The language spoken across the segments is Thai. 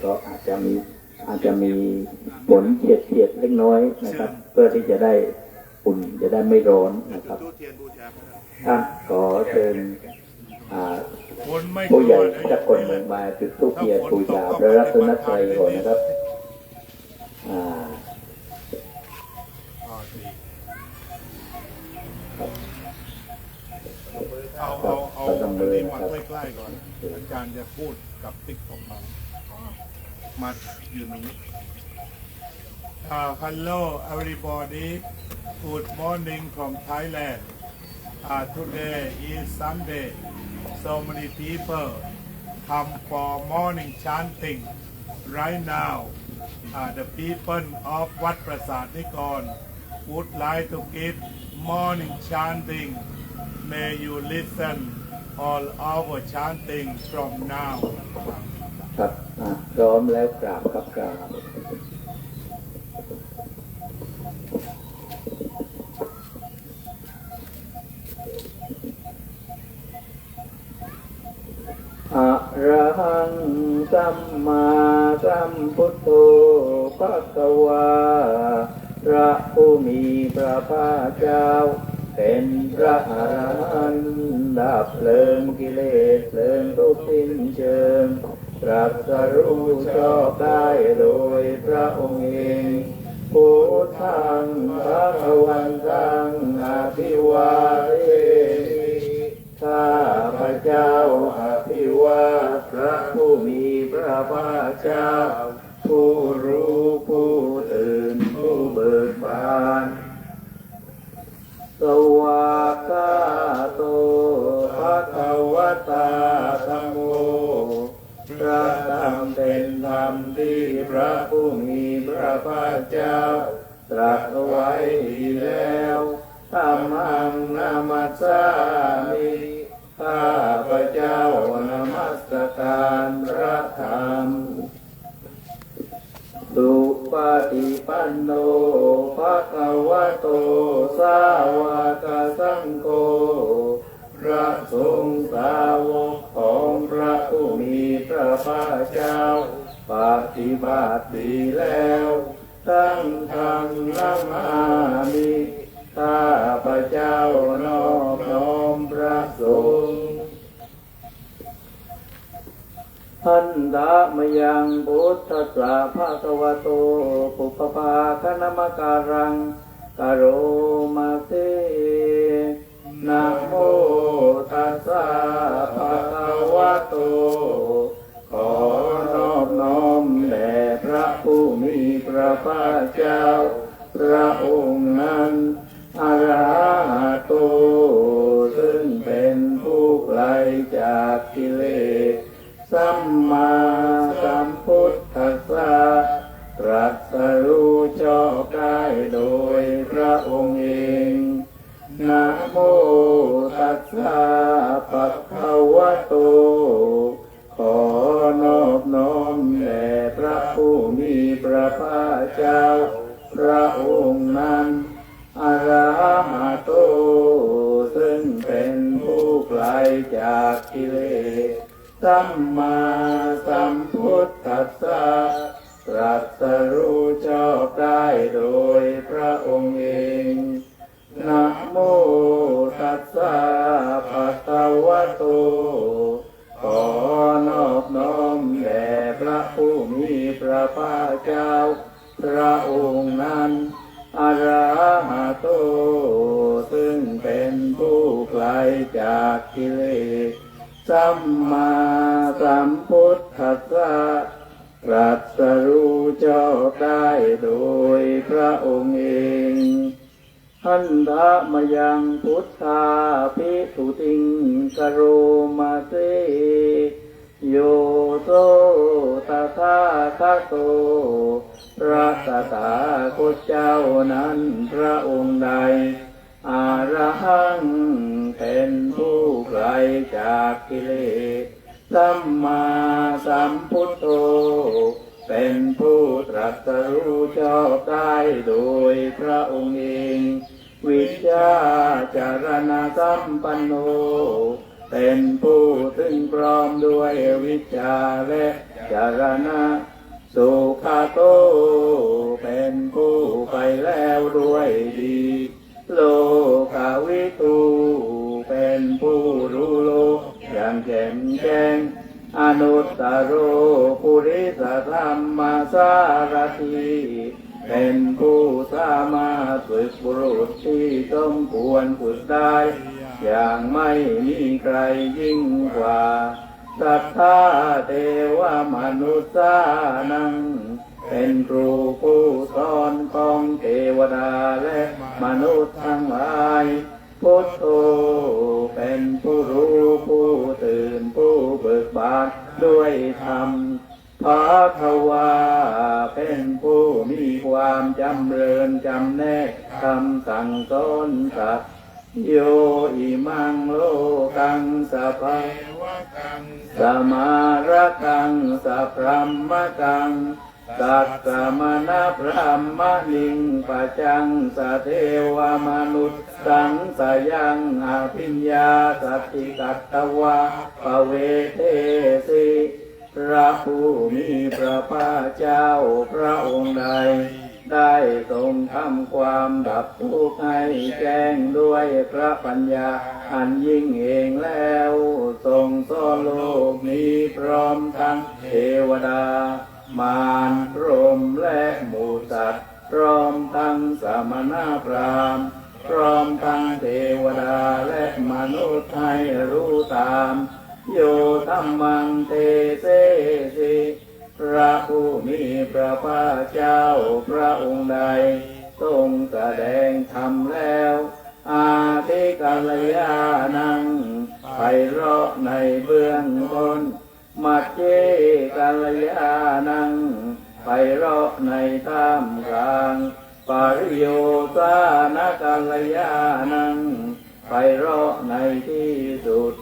ก็อาจจะมีผลเฉียดเล็กน้อยนะครับเพื่อที่จะได้อุ่นจะได้ไม่ร้อนนะครับขอเชิญผู้ใหญ่จากคนเมืองมาจุดธูปเทียนบูชาพระรัตนตรัยก่อนนะครับเอามือมาใกล้ๆก่อนอาจารย์จะพูดกับติ๊กของเรามาอยู่นี้ Hello everybody good morning from Thailand today is Sunday so many people come for morning chanting right now the people of Wat Prasat Nikon would like to give morning chanting may you listen all our chanting from now ครับพร้อมแล้วกราบครับกราบอะระหังสัมมาสัมพุทโธภะคะวาพระผู้มีพระภาคเจ้าเป็นพระอรหันต์ดับเพลิงกิเลสเพลิงทุกข์สิ้นเชิงตรัสรู้ชอบได้โดยพระองค์เองพุทธังภะวันตังอภิวาเทมิข้าพระเจ้าอภิวาทพระผู้มีพระภาคเจ้าผู้รู้ผู้ตื่นผู้เบิกบานสวากขาโตภะคะวะตาธัมโมพระธรรมเป็นธรรมที่พระผู้มีพระภาคเจ้าตรัสไว้ดีแล้วธัมมังนามัสสามิข้าพระเจ้านมัสการพระธรรมสุปฏิปันโนภะคะวะโตสาวกสังโฆพระสงฆ์สาวกของพระผู้มีพระภาคเจ้าปฏิบัติดีแล้วตั้งทางนามามิข้าพระเจ้านอบน้อมพระสงฆ์หันดามยังพุทธัสสะภะคะวะโตปุพพาคณมการังกโรมาเตนะโมตัสสะภะคะวะโตขอนอบน้อมแด่พระผู้มีพระภาคเจ้าพระองค์นั้นอะระหะโตซึ่งเป็นผู้ไกลจากกิเลสสัมมาสัมพุทธัสสะตรัสรู้ชอบได้โดยพระองค์เองนะโมตัสสะภะคะวะโตขอนอบน้อมแด่พระผู้มีพระภาคเจ้าพระองค์นั้นอะระหะโตซึ่งเป็นผู้ไกลจากกิเลสสัมมาสัมพุทธัสสะตรัสรู้ชอบได้โดยพระองค์เองนะโมตัสสะภะคะวะโตขอนอบน้อมแด่พระผู้มีพระภาคเจ้าพระองค์นั้นอะระหะโตซึ่งเป็นผู้ไกลจากกิเลสสัมมาสัมพุทธัสสะตรัสรู้ชอบได้โดยพระองค์เองหันธะมยังพุทธาภิทุติงกโรมาเสโยโสตถาคโตพระตถาคตเจ้านั้นพระองค์ใดอรหังเป็นผู้ไกลจากกิเลสสัมมาสัมพุทโธเป็นผู้ตรัสรู้ชอบได้โดยพระองค์เองวิชาจารณสัมปันโน เป็นผู้ถึงพร้อมด้วยวิชาและจารณะสุขโตเป็นผู้ไปแล้วด้วยดีโลกาวิทูเป็นผู้รู้โลกอย่างแจ่มแจ้งอนุตตโรปุริสธรรมสารถีเป็นผู้สามารถฝึกบุรุษที่สมควรฝึกได้อย่างไม่มีใครยิ่งกว่าสัทธาเทวมนุษย์สานังเป็นครูผู้สอนของเทวดาและมนุษย์ทั้งหลายพุทโธเป็นผู้รู้ผู้ตื่นผู้เบิกบานด้วยธรรมภควาเป็นผู้มีความจำเริญจำแนกคำสั่งสอนสัตว์โยอิมังโลกังสัพพะสมาระกังสัพพรหมกังสัตตมนะพรหมนิงปัจจังสเทวมนุษย์สังสยังอภิญญาสัตติกัตตวะปเวเทสิพระผู้มีพระภาคเจ้าพระองค์ใดได้ทรงทำความดับทุกข์ให้แจ้งด้วยพระปัญญาอันยิ่งเองแล้วทรงสอนโลกนี้พร้อมทั้งเทวดามารพรหมและหมู่สัตว์พร้อมทั้งสมณพราหมณ์พร้อมทั้งเทวดาและมนุษย์ให้รู้ตามโยธัมมังเทเสสิพระผู้มีพระภาคเจ้าพระองค์ใดทรงแสดงธรรมแล้วอาทิกัลยาณังไพเราะในเบื้องบนมัจเจกัลยาณังไพเราะในท่ามกลางปริโยสานกัลยาณังไพเราะในที่สุด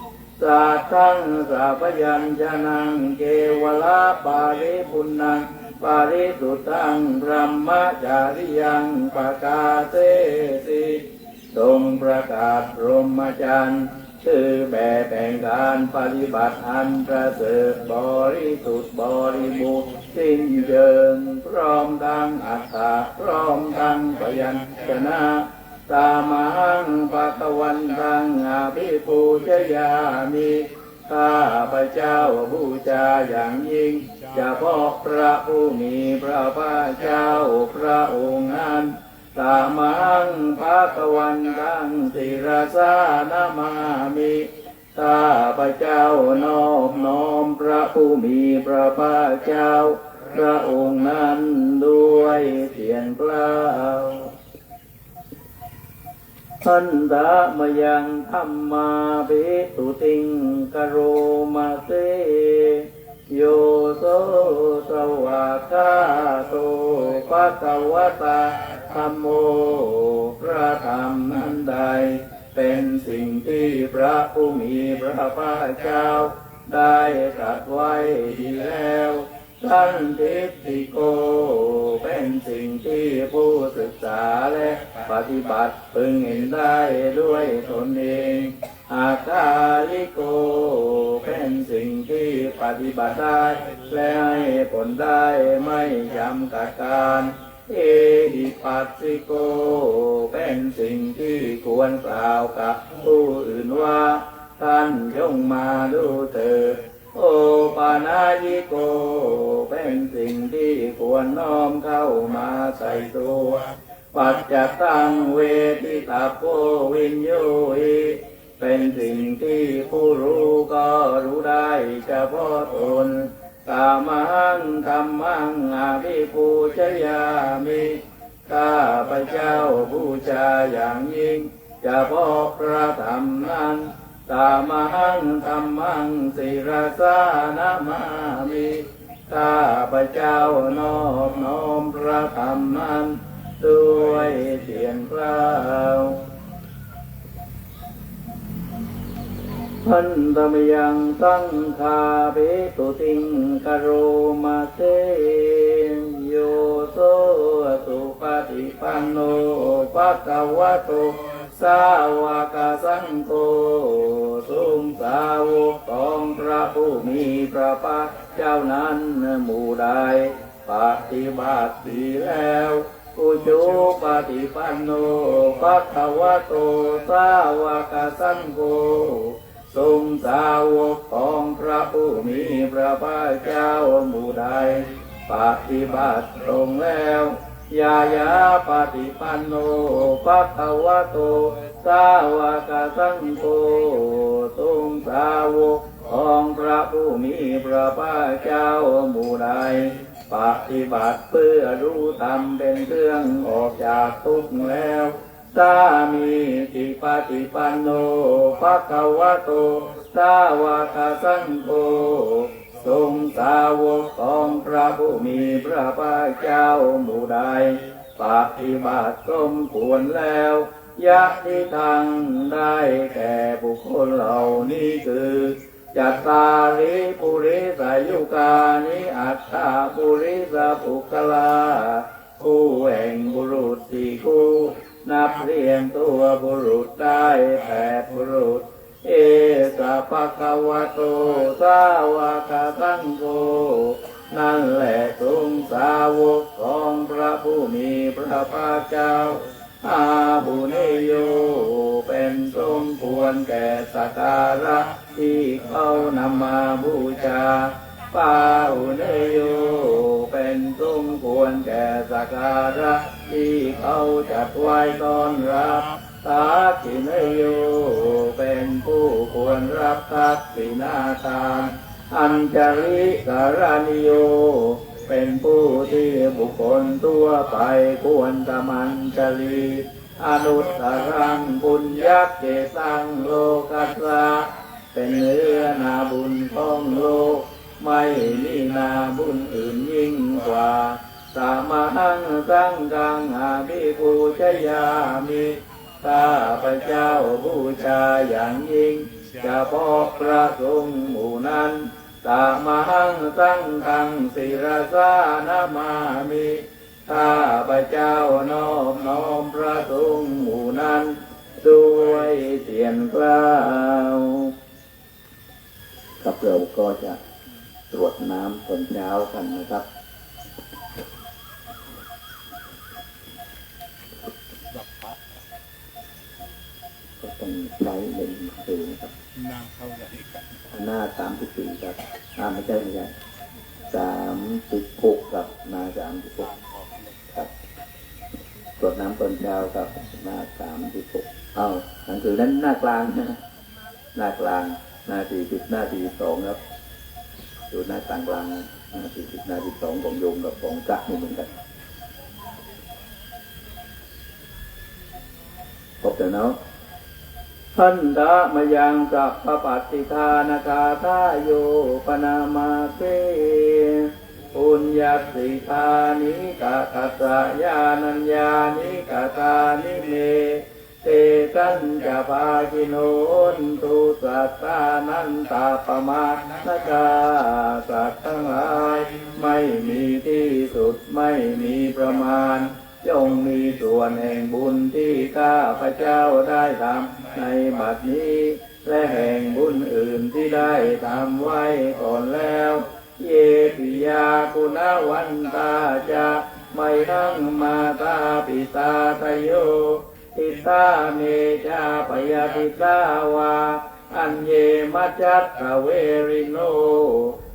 สัทธังสัพยัญชนะเกวลาปาริปุณังปาริสุทธังพรหมจาริยังปกาเสสิทรงประกาศพรหมจรรย์คือแบบแห่งการปฏิบัติอันประเสริฐบริสุทธิ์บริบูรณ์สิ้นเชิงพร้อมทั้งอัตถะพร้อมทั้งพยัญชนะตามังภะคะวันตังอภิปูชยามิข้าพระเจ้าบูชาอย่างยิ่งเฉพาะพระผู้มีพระภาคเจ้าพระองค์นั้นตามังภะคะวันตังศิรสานามามิข้าพระเจ้านอบน้อมพระผู้มีพระภาคเจ้าพระองค์นั้นด้วยเสียงกล่าวทันตะมยังธัมมาภิตุติงกโรมาเตโยโสสวากาโตภะคะวะตาธัมโมพระธรรมนั้นใดเป็นสิ่งที่พระผู้มีพระภาคเจ้าได้ตรัสไว้ดีแล้วสันทิฏฐิโกเป็นสิ่งที่ผู้ศึกษาและปฏิบัติพึงเห็นได้ด้วยตนเองอากาลิโกเป็นสิ่งที่ปฏิบัติได้และให้ผลได้ไม่จำกัดการเอหิปัสสิโกเป็นสิ่งที่ควรกล่าวกับผู้อื่นว่าท่านจงมาดูเถิดโอปานายิโกเป็นสิ่งที่ควรน้อมเข้ามาใส่ตัวปัจจตังเวทิตาโพวินโยหิเป็นสิ่งที่ผู้รู้ก็รู้ได้เฉพาะตนตามังธัมมังอภิปูชยามิข้าพระเจ้าบูชาอย่างยิ่งเฉพาะพระธรรมนั้นตามังธัมมังศิรสานามามิข้าพระเจ้านอบน้อมพระธรรมนั้นด้วยเสียงกล่าวพันธมยังสังฆาภิตุติงกโรมาเตโยโสสุปฏิปันโนภะคะวะโตส สาวกสังโฆทรงสาวกของพระผู้มีพระภาคเจ้านั้นหมู่ใดปฏิบัติดีแล้วอุจุปฏิปันโนภควโตสาวกสังโฆทรงสาวกของพระผู้มีพระภาคเจ้าหมู่ใดปฏิบัติตรงแล้วยายาปฏิปันโนภควโตสาวกสังโฆทรงสาวกของพระผู้มีพระภาคเจ้าหมู่ใดปฏิบัติเพื่อรู้ธรรมเป็นเครื่องออกจากทุกข์แล้วสามีติปฏิปันโนภควโตสาวกสังโฆทรงสาวกของพระผู้มีพระภาคเจ้าหมู่ใดปฏิบัติสมควรแล้วยะทิทางได้แก่บุคคลเหล่านี้คือจัตตาริปุริสายุกานิอัตตาปุริสปุคลาคู่แห่งบุรุษสี่คู่นับเรียงตัวบุรุษได้8บุรุษเอสะภะคะวะโตสาวกสังโฆนั่นแหละทรงสาวกของพระผู้มีพระภาคเจ้าอาหุเนโยเป็นสมควรแก่สักการะที่เขานำมาบูชาปาหุเนโยเป็นสมควรแก่สักการะที่เขาจัดไว้ต้อนรับตาคิเนโยเป็นผู้ควรรับทักษิณาทานอัญจริการณิโยเป็นผู้ที่บุคคลทั่วไปควรตมันจรีอนุตตรังบุญยักเกตังโลกัสสะเป็นเนื้อนาบุญของโลกไม่มีนาบุญอื่นยิ่งกว่าสามังสังฆังอาภิปูชยามิข้าพเจ้าบูชาอย่างยิ่งเฉพาะพระสงฆ์หมู่นั้นสามังสังฆังศิรสานามามิข้าพเจ้านอบน้อมพระสงฆ์หมู่นั้นด้วยเสียงกล่าวครับเราก็จะตรวจน้ำตอนเช้ากันนะครับก็ต้องใช้เลนส์สูงครับหน้าเข้าไหนกันหน้า34ครับไม่ใช่36ครับหน้า36ครับตรวจน้ำตอนเช้าครับหน้า36หนังสือนั้นหน้ากลางนะหน้ากลางหน้า40หน้า42ครับดูหน้ากลางหน้า40หน้า42ของโยมกับของจักรนี่เหมือนกันครบแล้วเนาะทันตะมยังสัพพปัตติทานกาทาโยปนามาเสปุญญสิทานิกะกัสสะญาณัญญานิกะตานิเมเตตัญจะภาคิโนนตุสัตตานันตาปมาณกาสัตว์ทั้งหลายไม่มีที่สุดไม่มีประมาณจงมีส่วนแห่งบุญที่ข้าพเจ้าได้ทำในบัดนี้และแห่งบุญอื่นที่ได้ทำไว้ก่อนแล้วเยปิยากุณวันตาจะไม่ทั้งมาตาปิตาทโยทิตาเมจาปยาติตาวาอันเยมัจจัตเวริโน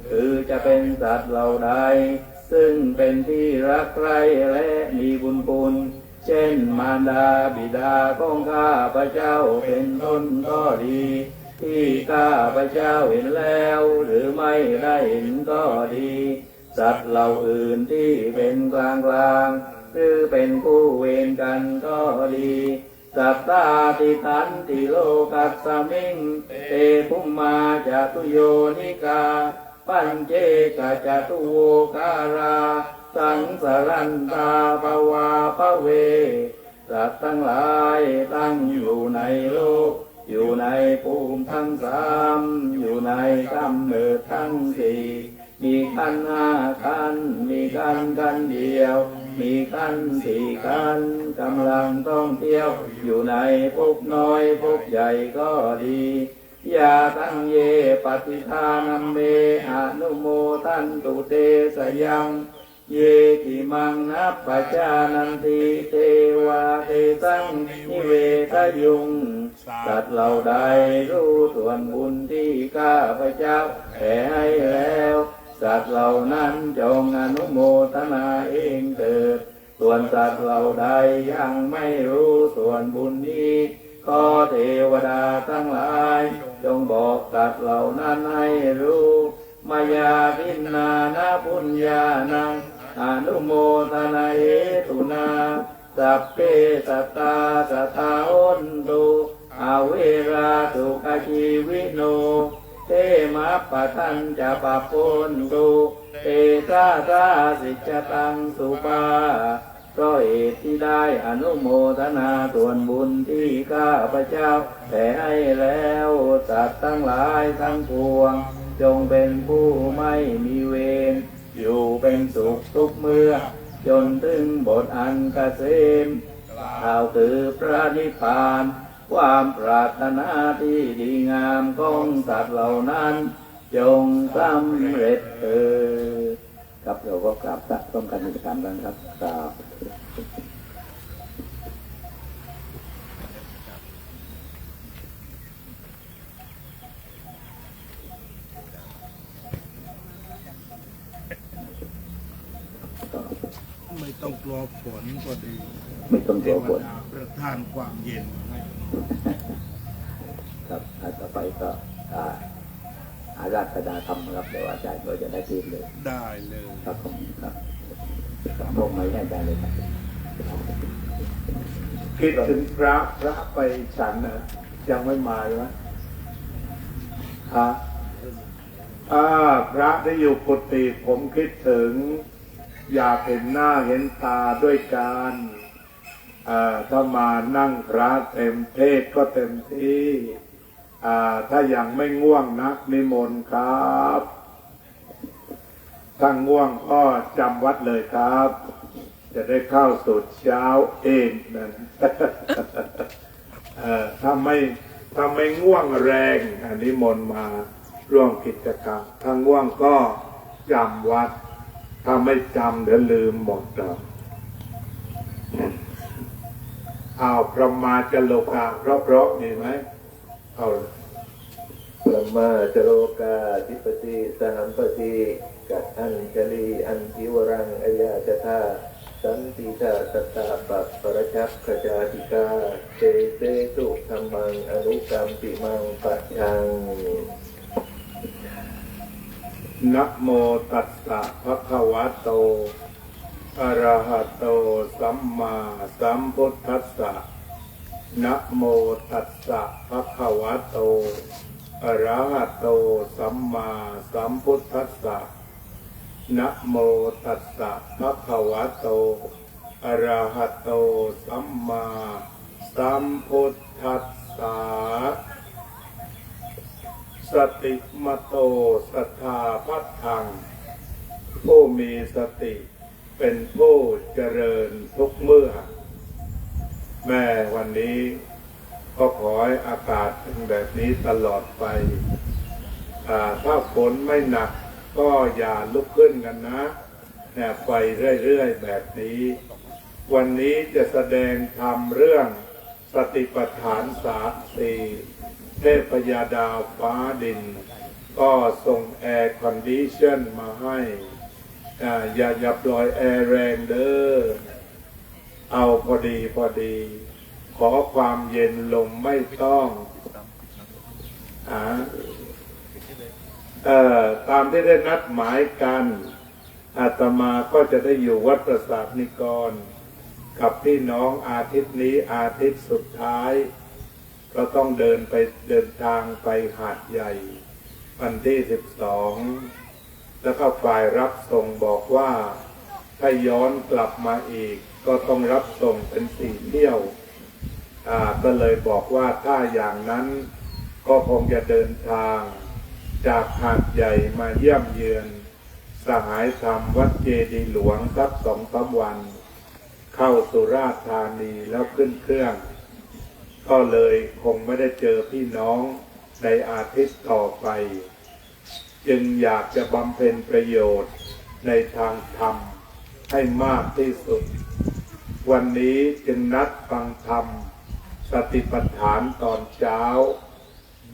คือจะเป็นสัตว์เหล่าใดซึ่งเป็นที่รักใคร่และมีบุญคุณเช่นมารดาบิดาของข้าพเจ้าเป็นต้นก็ดีที่ข้าพเจ้าเห็นแล้วหรือไม่ได้เห็นก็ดีสัตว์เหล่าอื่นที่เป็นกลางหรือเป็นคู่เวรกันก็ดีสัตตาติตันติโลกัสสมิงเตภุมมาจตุโยนิกาปัญเจกจตุโวการาสังสารันตาภวาภเวสัตว์ทั้งหลายตั้งอยู่ในโลกอยู่ในภูมิทั้งสามอยู่ในกำเนิดทั้งสี่มีขันธ์5ขันธ์มีขันธ์เดียว มีคันสี่คันกำลังท่องเที่ยวอยู่ในภพน้อยภพใหญ่ก็ดียาตังเยปฏิทานัมเมอนุโมทันตุเตสยังเยติมังนัปปจานันติเทวาเทสังนิเวทยุงสัตว์เหล่าใดรู้ส่วนบุญที่ข้าพเจ้าแผ่ให้แล้วสัตว์เหล่านั้นจงอนุโมทนาเองเถิดส่วนสัตว์เหล่าใดยังไม่รู้ส่วนบุญนี้ขอเทวดาทั้งหลายจงบอกสัตว์เหล่านั้นให้รู้มายาพินนานาปุญญานังอนุโมทนาเหตุนาสัพเพสัตตาสัทธาโอนตุอาเวราตุกชีวิโนเตมะปะทันจะปะปนตุเตตาตาสิจตังสุปาเพราะเหตุที่ได้อนุโมทนาส่วนบุญที่ข้าพเจ้าแต่ให้แล้วสัตว์ทั้งหลายทั้งปวงจงเป็นผู้ไม่มีเวรอยู่เป็นสุขทุกเมื่อจนถึงบทอันเกษมข่าวคือพระนิพพานความปรารถนาที่ดีงามของสัตว์เหล่านั้นจงสำเร็จเถิดครับเราก็กราบพระต้องการกิจกรรมกันครับกราบไม่ต้องกลัวฝนก็ดี ไม่ต้องกลัวฝน ประทานความเย็นให้ ครับต่อไปก็อาราธนาธรรมครับเดี๋ยวอาจารย์ก็จะได้ทีเลยได้เลย ครับผมครับมองไม่แน่ใจเลยครับคิดถึงพระไปฉันนะยังไม่มาใช่ไหมพระที่อยู่กุฏิผมคิดถึงอยากเห็นหน้าเห็นตาด้วยกันถ้ามานั่งพระเต็มเทศก็เต็มที่ถ้ายังไม่ง่วงนักนิมนต์ครับถ้าง่วงก็จำวัดเลยครับ จะได้เข้าสู่เช้าเองนั่น ถ้าไม่ง่วงแรงนิมนต์มาร่วมกิจกรรมถ้าง่วงก็จำวัดถ้าไม่จำเดี๋ยวลืมหมดเอาพระมาจะโลกาเพราะๆมีไหมเอาพระมาจะโลกาธิปติสหัมปติกัตอัญจลีอันทิวรังอายาจตาสันติตาสัตตาปัปปรชัพขจาติกาเตเตตุธรรมังอนุกรรมปิมังปัจจังนะโมตัสสะภะคะวะโตอะระหะโตสัมมาสัมพุทธัสสะนะโมตัสสะภะคะวะโตอะระหะโตสัมมาสัมพุทธัสสะนะโมตัสสะภะคะวะโตอะระหะโตสัมมาสัมพุทธัสสะสติมโตสัทธาพัทธังผู้มีสติเป็นผู้เจริญทุกเมื่อแม่วันนี้ก็ขอให้อากาศเป็นแบบนี้ตลอดไปถ้าฝนไม่หนักก็อย่าลุกขึ้นกันนะเนี่ยไปเรื่อยๆแบบนี้วันนี้จะแสดงธรรมเรื่องสติปัฏฐาน3-4เทพยาดาวฟ้าดินก็ส่งแอร์คอนดิชันมาให้อย่าปล่อยแอร์แรงเด้อเอาพอดีขอความเย็นลมไม่ต้องตามที่ได้นัดหมายกันอาตมาก็จะได้อยู่วัดประสาทนิกรกับพี่น้องอาทิตย์นี้อาทิตย์สุดท้ายก็ต้องเดินทางไปหาดใหญ่วันที่12แล้วก็ฝ่ายรับส่งบอกว่าถ้าย้อนกลับมาอีกก็ต้องรับส่งเป็น4 เที่ยวก็เลยบอกว่าถ้าอย่างนั้นก็คงจะเดินทางจากหาดใหญ่มาเยี่ยมเยือนสหายธรรมวัดเจดีย์หลวงสัก2-3 วัน เข้าสุราษฎร์ธานีแล้วขึ้นเครื่องก็เลยคงไม่ได้เจอพี่น้องในอาทิตย์ต่อไปจึงอยากจะบำเพ็ญประโยชน์ในทางธรรมให้มากที่สุดวันนี้จึงนัดฟังธรรมสติปัฏฐานตอนเช้า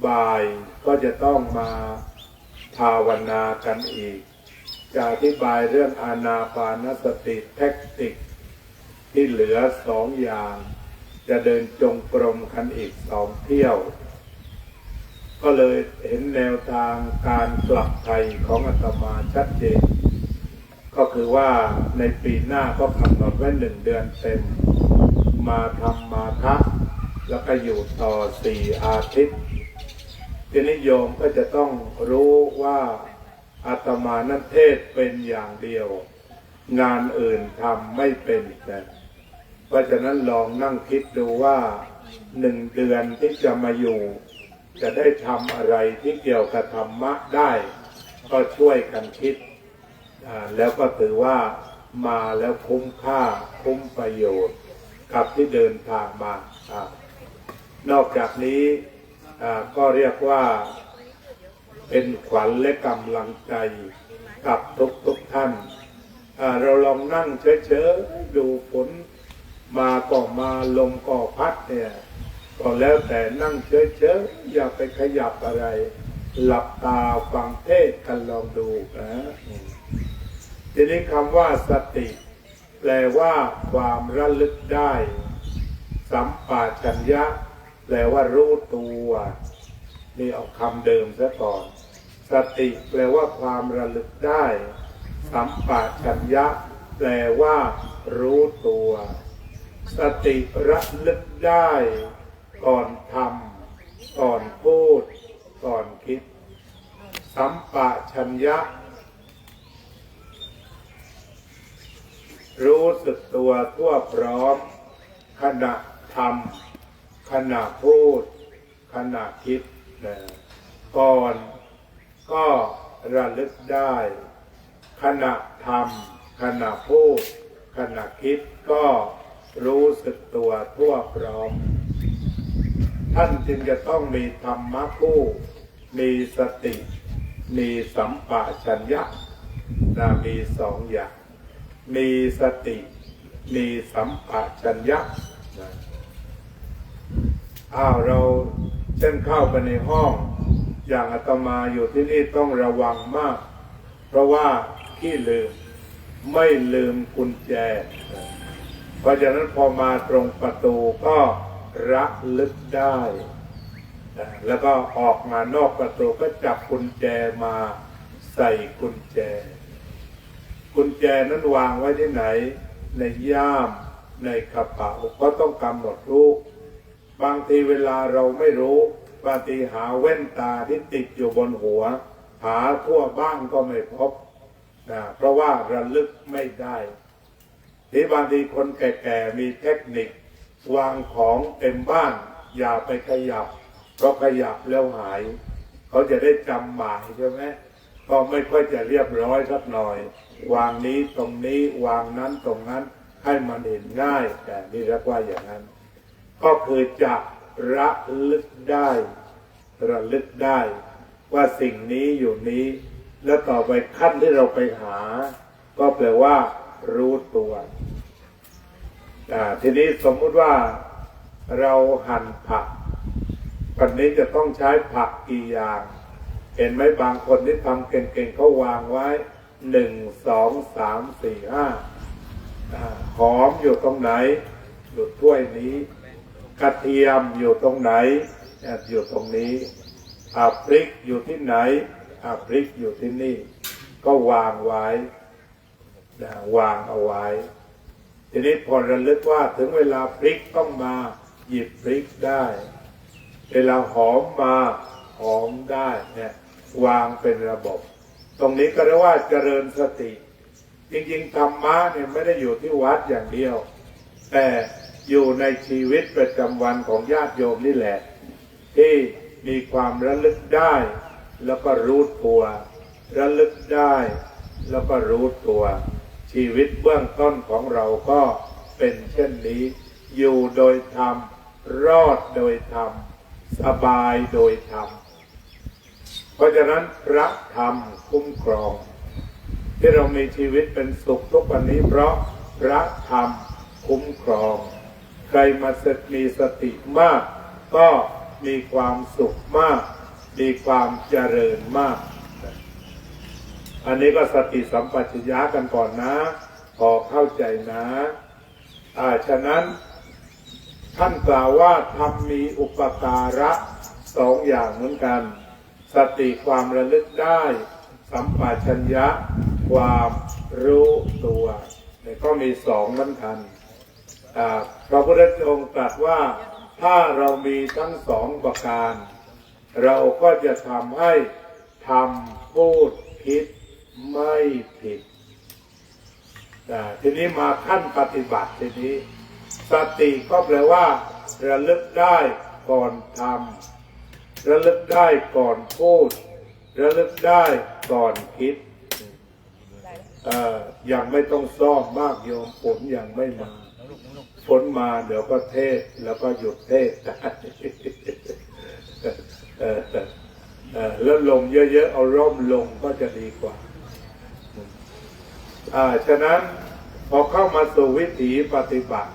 บ่ายก็จะต้องมาภาวนากันอีกจะอธิบายเรื่องอานาปานสติแท็กติกที่เหลือ2 อย่างจะเดินจงกรมกันอีก2 เที่ยวก็เลยเห็นแนวทางการกลับไทยของอาตมาชัดเจนก็คือว่าในปีหน้าก็กำหนดไว้1 เดือนเต็มมาทำมาคะแล้วก็อยู่ต่อ4 อาทิตย์ทีนี้โยมก็จะต้องรู้ว่าอาตมานั้นเทศเป็นอย่างเดียวงานอื่นทำไม่เป็นนะเพราะฉะนั้นลองนั่งคิดดูว่า1 เดือนที่จะมาอยู่จะได้ทำอะไรที่เกี่ยวกับธรรมะได้ก็ช่วยกันคิดแล้วก็ถือว่ามาแล้วคุ้มค่าคุ้มประโยชน์กับที่เดินทางมานอกจากนี้ก็เรียกว่าเป็นขวัญและกำลังใจกับทุกท่านเราลองนั่งเฉยๆดูฝนมาก็มาลมก็พัดเนี่ยก็แล้วแต่นั่งเฉยๆอย่าไปขยับอะไรหลับตาฟังเทศกันลองดูนะทีนี้คำว่าสติแปลว่าความระลึกได้สัมปชัญญะแปลว่ารู้ตัวนี่เอาคำเดิมซะก่อนสติแปลว่าความระลึกได้สัมปชัญญะแปลว่ารู้ตัวสติระลึกได้ก่อนทำก่อนพูดก่อนคิดสัมปชัญญะรู้สึกตัวทั่วพร้อมขณะทำขณะพูดขณะคิดก่อนก็ระลึกได้ขณะทำขณะพูดขณะคิดก็รู้สึกตัวทั่วพร้อมท่านจึงจะต้องมีธรรมะคู่มีสติมีสัมปชัญญะมี2 อย่างมีสติมีสัมปชัญญะเราเช่นเข้าไปในห้องอย่างอาตมาอยู่ที่นี่ต้องระวังมากเพราะว่าขี้ลืมไม่ลืมกุญแจเพราะฉะนั้นพอมาตรงประตูก็ระลึกได้แล้วก็ออกมานอกประตูก็จับกุญแจมาใส่กุญแจนั้นวางไว้ที่ไหนในย่ามในกระเป๋าก็ต้องกำหนดรู้บางทีเวลาเราไม่รู้บางทีหาแว่นตาที่ติดอยู่บนหัวหาทั่วบ้านก็ไม่พบเพราะว่าระลึกไม่ได้ที่บางทีคนแก่ๆมีเทคนิควางของเต็มบ้านอย่าไปขยับเพราะขยับแล้วหายเขาจะได้จำหมายใช่ไหมก็ไม่ค่อยจะเรียบร้อยสักหน่อยวางนี้ตรงนี้วางนั้นตรงนั้นให้มันเห็นง่ายแต่นี่เรียกว่าอย่างนั้นก็คือจะระลึกได้ว่าสิ่งนี้อยู่นี้แล้วต่อไปขั้นที่เราไปหาก็แปลว่ารู้ตัวทีนี้สมมุติว่าเราหั่นผักวันนี้จะต้องใช้ผักกี่อย่างเห็นไหมบางคนที่ทำเก่งๆเขาวางไว้1 2 3 4 5หอมอยู่ตรงไหนอยู่ถ้วยนี้กระเทียมอยู่ตรงไหนอยู่ตรงนี้พริกอยู่ที่ไหนพริกอยู่ที่นี่ก็วางไว้วางเอาไว้ทีนี้พอระลึกว่าถึงเวลาพริกต้องมาหยิบพริกได้เวลาหอมมาหอมได้เนี่ยวางเป็นระบบตรงนี้ก็เรียกว่าเจริญสติจริงๆธรรมะเนี่ยไม่ได้อยู่ที่วัดอย่างเดียวแต่อยู่ในชีวิตประจำวันของญาติโยมนี่แหละที่มีความระลึกได้แล้วก็รู้ตัวระลึกได้แล้วก็รู้ตัวชีวิตเบื้องต้นของเราก็ เป็นเช่นนี้อยู่โดยธรรมรอดโดยธรรมสบายโดยธรรมเพราะฉะนั้นพระธรรมคุ้มครองที่เรามีชีวิตเป็นสุขทุกวันนี้เพราะพระธรรมคุ้มครองใครมามีสติมากก็มีความสุขมากมีความเจริญมากอันนี้ก็สติสัมปชัญญะกันก่อนนะพอเข้าใจนะฉะนั้นท่านกล่าวว่าธรรมมีอุปการะสองอย่างเหมือนกันสติความระลึกได้สัมปชัญญะความรู้ตัวเนี่ยก็มีสองเหมือนกันพระพุทธองค์ตรัสว่าถ้าเรามีทั้งสองประการเราก็จะทำให้ทำพูดคิดไม่ผิดทีนี้มาขั้นปฏิบัติทีนี้สติก็แปลว่าระลึกได้ก่อนทำระลึกได้ก่อนพูดระลึกได้ก่อนคิดยังไม่ต้องซ่อมมากโยมฝนยังไม่มาฝนมาเดี๋ยวก็เทศแล้วก็หยุดเทศแล้วลงเยอะๆเอาร่มลงก็จะดีกว่าฉะนั้นพอเข้ามาสู่วิถีปฏิบัติ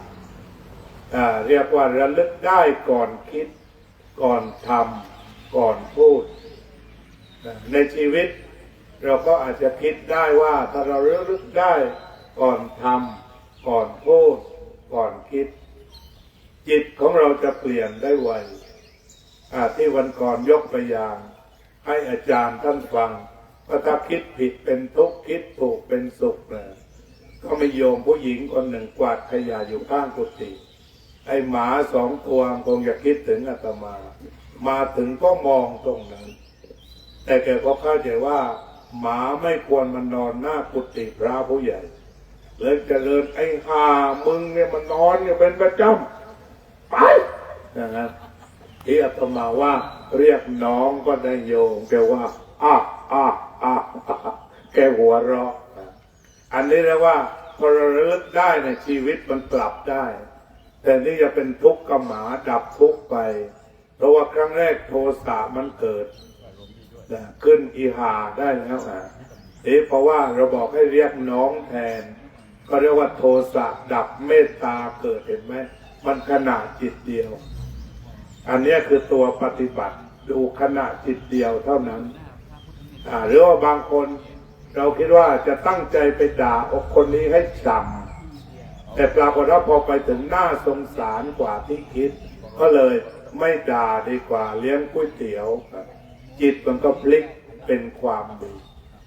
เรียกว่าระลึกได้ก่อนคิดก่อนทำก่อนพูดในชีวิตเราก็อาจจะคิดได้ว่าถ้าเราระลึกได้ก่อนทำก่อนพูดก่อนคิดจิตของเราจะเปลี่ยนได้ไวที่วันก่อนยกตัวอย่างให้อาจารย์ท่านฟังว่าถ้าคิดผิดเป็นทุกข์คิดถูกเป็นสุขนะก็มีโยมผู้หญิงคนหนึ่งกวาดขยะอยู่ข้างกุฏิไอ้หมาสองตัวคงจะคิดถึงอาตมาถึงก็มองตรงนั้นแต่แกก็เข้าใจว่าหมาไม่ควรมานอนหน้ากุฏิพระผู้ใหญ่เลยเจริญไอ้ห่ามึงเนี่ยมันนอนเนี่ยเป็นประจำไปนะครับที่อาตมาว่าเรียกน้องก็ได้โยมแกว่าแกหัวเราะอันนี้เรียกว่าพอเราระลึกได้ในชีวิตมันปรับได้แต่นี่จะเป็นทุกข์กับหมาดับทุกข์ไปเพราะว่าครั้งแรกโทสะมันเกิดขึ้นอีหาได้แล้วเพราะว่าเราบอกให้เรียกน้องแทนก็เรียกว่าโทสะดับเมตตาเกิดเห็นไหมมันขณะจิตเดียวอันนี้คือตัวปฏิบัติดูขณะจิตเดียวเท่านั้นหรือว่าบางคนเราคิดว่าจะตั้งใจไปด่าคนนี้ให้จำแต่ปรากฏว่าพอไปถึงหน้าสงสารกว่าที่คิดก็เลยไม่ด่าดีกว่าเลี้ยงก๋วยเตี๋ยวจิตมันก็พลิกเป็นความดี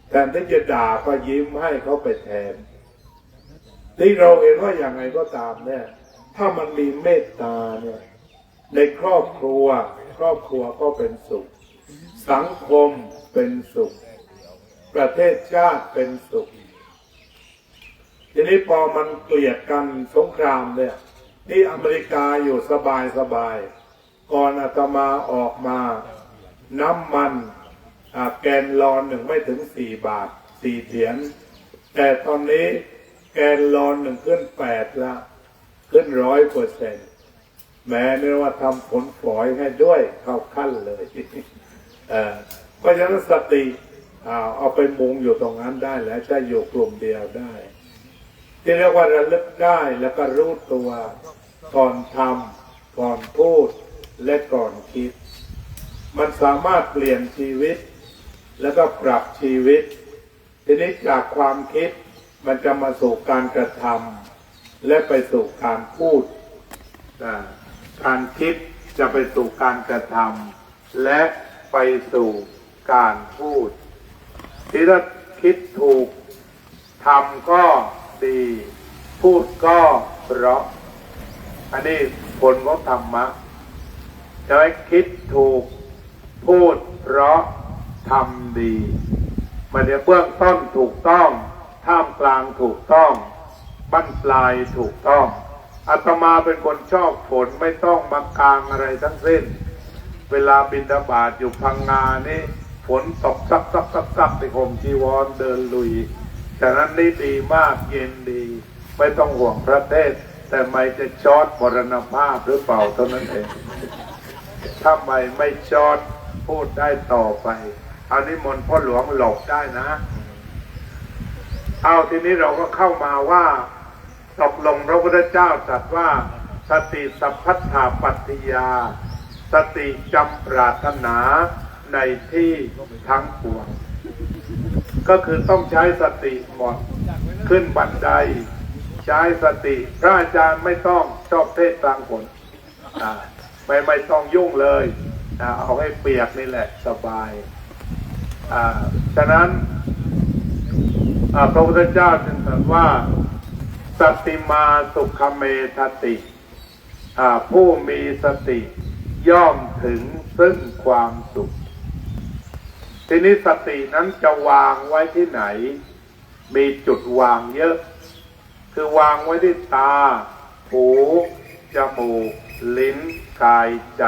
แทนที่จะด่าก็ยิ้มให้เขาไปแทนที่เราเห็นว่าอย่างไรก็ตามเนี่ยถ้ามันมีเมตตาเนี่ยในครอบครัวก็เป็นสุขสังคมเป็นสุขประเทศชาติเป็นสุขทีนี้พอมันเกลียดกันสงครามเนี่ยที่อเมริกาอยู่สบายก่อนอาตมาออกมาน้ำมันแกนลอนหนึ่งไม่ถึง4 บาท 4 เหรียญแต่ตอนนี้แกนลอนหนึ่งขึ้น8ละขึ้น 100%แม้เรียกว่าทำผลฝอยให้ด้วยเข้าขั้นเลยเพราะฉะนั้นสติเอาไปมุงอยู่ตรงนั้นได้แล้วจะอยู่กลุ่มเดียวได้ที่เรียกว่าระลึกได้แล้วก็รู้ตัวก่อนทำก่อนพูดและก่อนคิดมันสามารถเปลี่ยนชีวิตแล้วก็ปรับชีวิตทีนี้จากความคิดมันจะมาสู่การกระทำและไปสู่การพูดการคิดจะไปสู่การกระทำและไปสู่การพูดที่ถ้าคิดถูกทำก็ดีพูดก็เพราะอันนี้ผลของธรรมะจะให้คิดถูกพูดเพราะทำดีมันจะเบื้องต้นถูกต้องท่ามกลางถูกต้องบั้นปลายถูกต้องอาตมาเป็นคนชอบฝนไม่ต้องมากางอะไรทั้งสิ้นเวลาบิณฑบาตอยู่พังงานี่ฝนตกซักในห่มจีวรเดินลุยฉะนั้นนี่ดีมากเย็นดีไม่ต้องห่วงพระเทศ แต่ไม่จะช็อตมรณภาพหรือเปล่าเท่านั้นเองถ้าไม่ช็อตพูดได้ต่อไปเอานิมนต์พ่อหลวงหลบได้นะเอาทีนี้เราก็เข้ามาว่าตกลงพระพุทธเจ้าตรัสว่าสติสัพพัทธาปัตติยาสติจำปรารถนาในที่ทั้งปวงก็คือต้องใช้สติหมดขึ้นบันไดใช้สติพระอาจารย์ไม่ต้องชอบเทศกลางฝนไม่ต้องยุ่งเลยเอาให้เปียกนี่แหละสบายฉะนั้นพระพุทธเจ้าจึงตรัสว่าสติมาสุขเมธติผู้มีสติย่อมถึงซึ่งความสุขทีนี้สตินั้นจะวางไว้ที่ไหนมีจุดวางเยอะคือวางไว้ที่ตาหูจมูกลิ้นกายใจ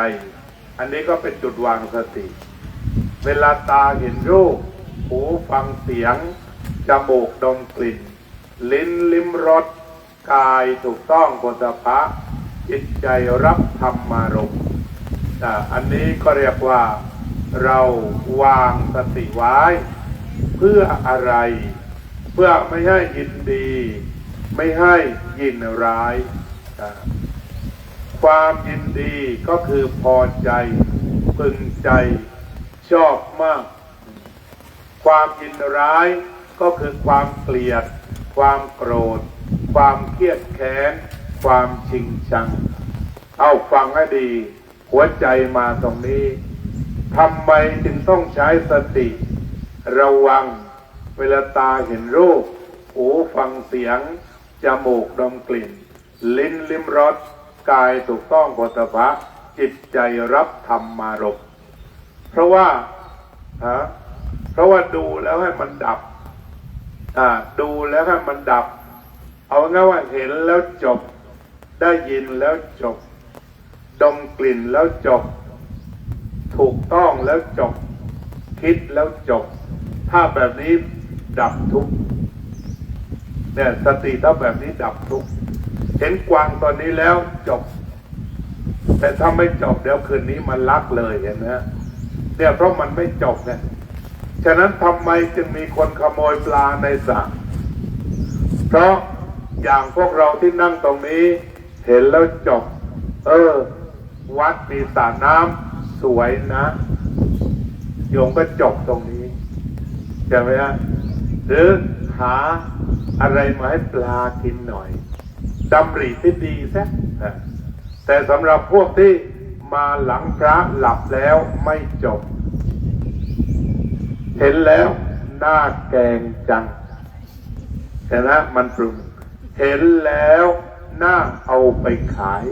อันนี้ก็เป็นจุดวางสติเวลาตาเห็นรูปหูฟังเสียงจมูกดมกลิ่นลิ้นลิ้มรสกายถูกต้องโผฏฐัพพะจิตใจรับธรรมารมณ์อันนี้ก็เรียกว่าเราวางสติไว้เพื่ออะไรเพื่อไม่ให้ยินดีไม่ให้ยินร้ายความยินดีก็คือพอใจพึงใจชอบมากความยินร้ายก็คือความเกลียดความโกรธความเครียดแค้นความชิงชังเอาฟังให้ดีหัวใจมาตรงนี้ทำไมจึงต้องใช้สติระวังเวลาตาเห็นรูปหูฟังเสียงจมูกดมกลิ่นลิ้นลิ้มรสกายถูกต้องโผฏฐัพพะจิตใจรับธรรมารมณ์เพราะว่าดูแล้วให้มันดับดูแล้วให้มันดับเอาง่ายว่าเห็นแล้วจบได้ยินแล้วจบดมกลิ่นแล้วจบถูกต้องแล้วจบคิดแล้วจบถ้าแบบนี้ดับทุกข์เนี่ยสติถ้าแบบนี้ดับทุกข์เห็นกวางตอนนี้แล้วจบแต่ถ้าไม่จบเดี๋ยวคืนนี้มันลักเลยเห็นไหมเนี่ยเพราะมันไม่จบเนี่ยฉะนั้นทำไมจึงมีคนขโมยปลาในสระเพราะอย่างพวกเราที่นั่งตรงนี้เห็นแล้วจบวัดมีสระน้ำสวยนะโยมก็จบตรงนี้ใช่ไหมฮะหรือหาอะไรมาให้ปลากินหน่อยดำริที่ดีซะแต่สำหรับพวกที่มาหลังพระหลับแล้วไม่จบเห็นแล้วหน้าแกงจังแต่นะมันปรุงเห็นแล้วน่าเอาไปขาย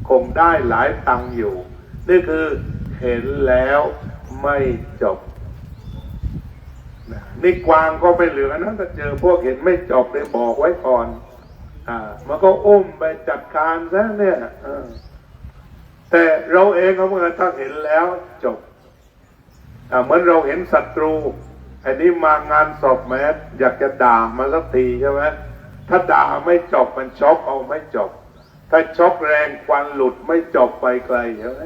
คงได้หลายตังค์อยู่นี่คือเห็นแล้วไม่จบนี่กวางก็ไม่เหลือนะถ้าเจอพวกเห็นไม่จบเลยบอกไว้ก่อนมันก็อุ้มไปจัดการซะเนี่ยแต่เราเองก็เมื่อถ้าเห็นแล้วจบเหมือนเราเห็นศัตรูอันนี้มางานศพแม้อยากจะด่ามาสักทีใช่ไหมถ้าด่าไม่จบมันช็อกเอาไม่จบถ้าช็อกแรงควันหลุดไม่จบไปไกลใช่ไหม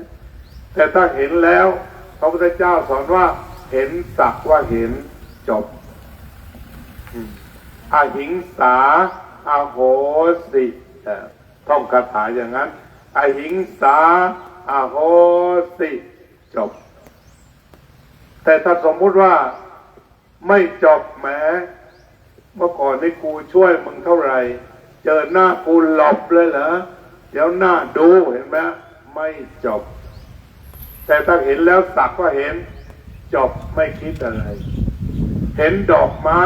แต่ถ้าเห็นแล้วพระพุทธเจ้าสอนว่าเห็นสักว่าเห็นจบอหิงสาอโหสิท่องคาถาอย่างนั้นอหิงสาอโหสิจบแต่ถ้าสมมุติว่าไม่จบแม้เมื่อก่อนนี่กูช่วยมึงเท่าไหร่เจอหน้ากูหลบเลยเหรอเดี๋ยวหน้าดูเห็นไหมไม่จบแต่ถ้าเห็นแล้วสักว่าเห็นจบไม่คิดอะไรเห็นดอกไม้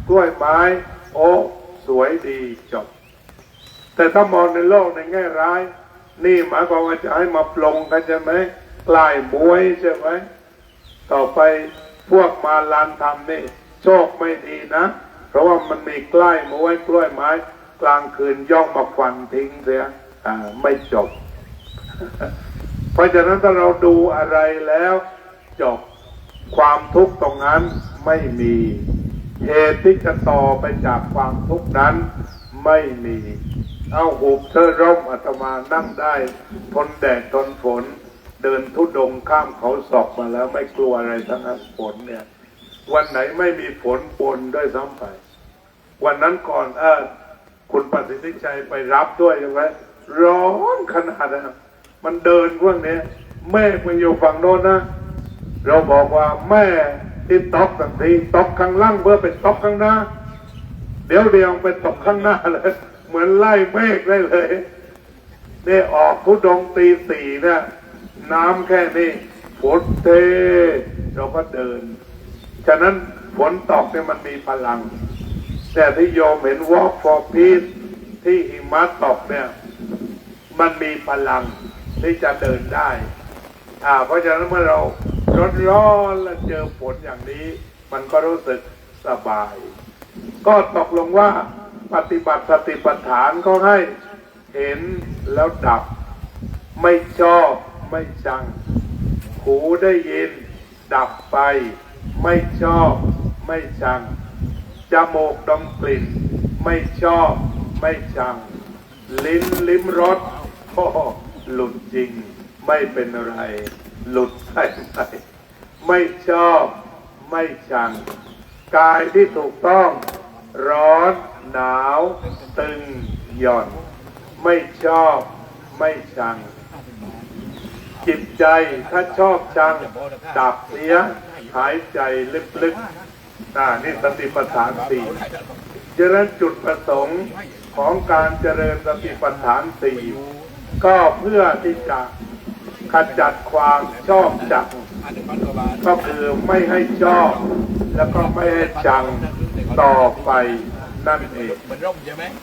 กล้วยไม้โอ้สวยดีจบแต่ถ้ามองในโลกในแง่ร้ายนี่หมายความว่าจะให้มาปลงกันใช่ไหมกลายมวยใช่ไหมต่อไปพวกมาลานทำนี่โชคไม่ดีนะเพราะว่ามันมีใกล้มวยกล้วยไม้กลางคืนย่องมาฟันทิ้งเสียไม่จบ เพราะฉะนั้นถ้าเราดูอะไรแล้วจบความทุกข์ตรงนั้นไม่มีเหตุที่จะต่อไปจากความทุกข์นั้นไม่มี เอาหูบเสื้อร่มอาตมานั่งได้ทนแดดทนฝน เดินทุดงค์ข้ามเขาศอกมาแล้วไม่กลัวอะไรทั้งนั้นฝนเนี่ยวันไหนไม่มีฝนปนด้วยซ้ำไปวันนั้นก่อนคุณประสิทธิชัยไปรับด้วยใช่ไหมร้อนขนาดนะมันเดินพวกนี้แม่มันอยู่ฝั่งโน้นนะเราบอกว่าแม่ที่ตกสักทีตกข้างล่างเพื่อไปตกข้างหน้าเดี๋ยวไปตกข้างหน้าเลยเหมือนไล่เมฆได้เลยเนี่ยออกทุดงค์ตี 4เนี่ยน้ำแค่นี้ฝนเทเราก็เดินฉะนั้นฝนตกเนี่ยมันมีพลังแต่ที่โยมเห็น Walk for Peace ที่หิมะตกเนี่ยมันมีพลังที่จะเดินได้เพราะฉะนั้นเมื่อเราร้อนๆแล้วเจอฝนอย่างนี้มันก็รู้สึกสบายก็ตกลงว่าปฏิบัติสติปัฏฐานก็ให้เห็นแล้วดับไม่ชอบไม่ชังหูได้ยินดับไปไม่ชอบไม่ชังจมูกดมกลิ่นไม่ชอบไม่ชังลิ้นลิ้มรสหลุดจริงไม่เป็นไรหลุดใช่ไหมไม่ชอบไม่ชังกายที่ถูกต้องร้อนหนาวตึงหย่อนไม่ชอบไม่ชังจิตใจถ้าชอบชังดับเสียหายใจลึกๆนี่สติปัฏฐาน 4ฉะนั้นจุดประสงค์ของการเจริญสติปัฏฐาน 4ก็เพื่อที่จะขจัดความชอบชังก็คือไม่ให้ชอบแล้วก็ไม่ให้ชังต่อไปนั่นเอง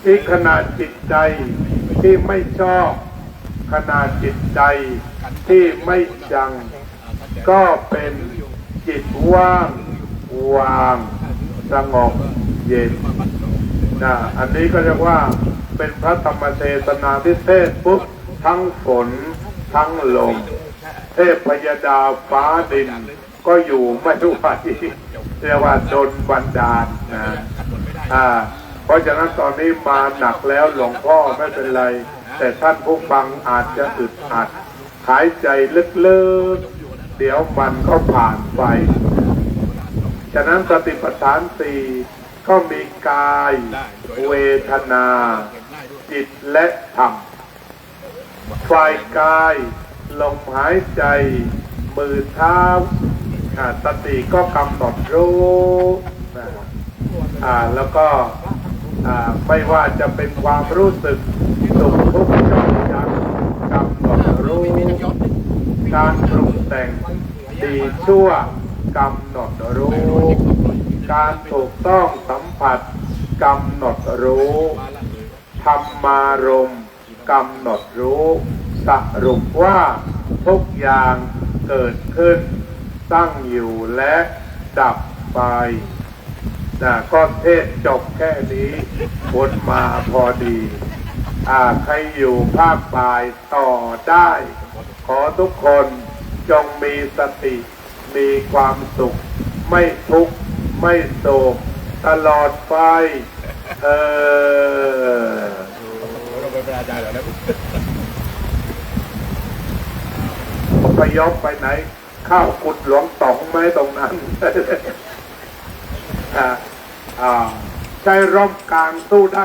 ที่ขนาดจิตใจที่ไม่ชอบขนาดจิตใจที่ไม่ชังก็เป็นจิตว่างวางสงบเย็นอันนี้ก็เรียกว่าเป็นพระธรรมเทศนาที่เทศปุ๊บทั้งฝนทั้งลมเทพพยดาฟ้าดินก็อยู่ไม่ไหวเรียกว่าโดนบันดาลเพราะฉะนั้นตอนนี้มาหนักแล้วหลวงพ่อไม่เป็นไรแต่ท่านผู้ฟังอาจจะอึดอัดหายใจลึกๆเดี๋ยวมันก็ผ่านไปฉะนั้นสติปัฏฐาน 4ก็มีกายเวทนาจิตและธรรมฝ่ายกายลมหายใจมือเท้าสติก็กำหนดรู้แล้วก็ไม่ว่าจะเป็นความรู้สึกสุขทุกข์ชอบชังกำหนดรู้การปรุงแต่งดีชั่วกำหนดรู้การถูกต้องสัมผัสกำหนดรู้ธรรมารมณ์กำหนดรู้สรุปว่าทุกอย่างเกิดขึ้นตั้งอยู่และดับไปก็เทศจบแค่นี้ผลมาพอดีใครอยู่ภาคบ่ายต่อได้ขอทุกคนจงมีสติมีความสุขไม่ทุกข์ไม่โศกตลอดไปพยพไปไหนข้าวกุดหลวงต๋องไหมตรงนั้นใช้ร่มกลางสู้ได้